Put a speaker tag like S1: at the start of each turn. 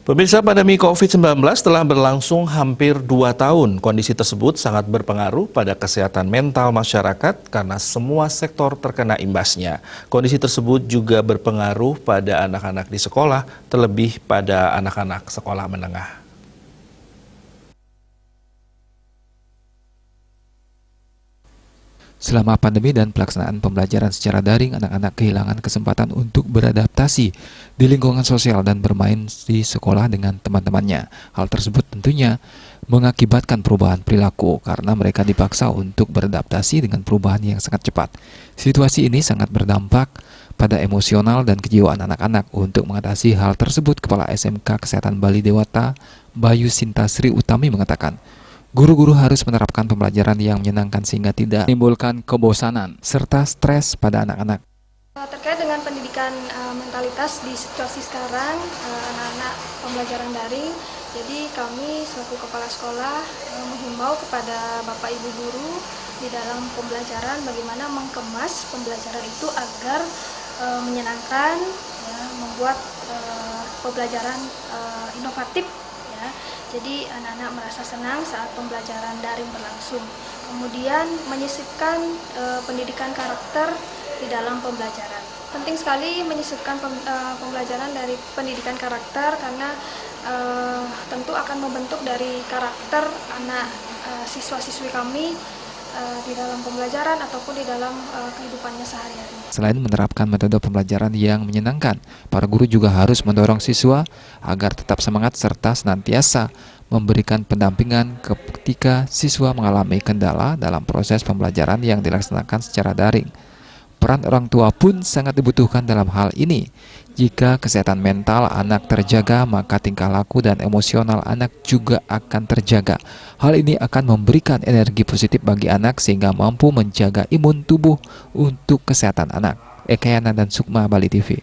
S1: Pemirsa, pandemi COVID-19 telah berlangsung hampir 2 tahun. Kondisi tersebut sangat berpengaruh pada kesehatan mental masyarakat karena semua sektor terkena imbasnya. Kondisi tersebut juga berpengaruh pada anak-anak di sekolah, terlebih pada anak-anak sekolah menengah.
S2: Selama pandemi dan pelaksanaan pembelajaran secara daring, anak-anak kehilangan kesempatan untuk beradaptasi di lingkungan sosial dan bermain di sekolah dengan teman-temannya. Hal tersebut tentunya mengakibatkan perubahan perilaku karena mereka dipaksa untuk beradaptasi dengan perubahan yang sangat cepat. Situasi ini sangat berdampak pada emosional dan kejiwaan anak-anak. Untuk mengatasi hal tersebut, Kepala SMK Kesehatan Bali Dewata, Bayu Sinta Sri Utami mengatakan, guru-guru harus menerapkan pembelajaran yang menyenangkan sehingga tidak menimbulkan kebosanan serta stres pada anak-anak.
S3: Terkait dengan pendidikan mentalitas di situasi sekarang, anak-anak pembelajaran daring, jadi kami selaku kepala sekolah menghimbau kepada Bapak Ibu guru di dalam pembelajaran bagaimana mengemas pembelajaran itu agar menyenangkan, ya, membuat pembelajaran inovatif. Ya. Jadi anak-anak merasa senang saat pembelajaran daring berlangsung. Kemudian menyisipkan pendidikan karakter di dalam pembelajaran. Penting sekali menyisipkan pembelajaran dari pendidikan karakter karena tentu akan membentuk dari karakter anak siswa-siswi kami di dalam pembelajaran ataupun di dalam kehidupannya sehari-hari.
S2: Selain menerapkan metode pembelajaran yang menyenangkan, para guru juga harus mendorong siswa agar tetap semangat serta senantiasa memberikan pendampingan ketika siswa mengalami kendala dalam proses pembelajaran yang dilaksanakan secara daring. Peran orang tua pun sangat dibutuhkan dalam hal ini. Jika kesehatan mental anak terjaga, maka tingkah laku dan emosional anak juga akan terjaga. Hal ini akan memberikan energi positif bagi anak sehingga mampu menjaga imun tubuh untuk kesehatan anak. Ekayana dan Sukma, Bali TV.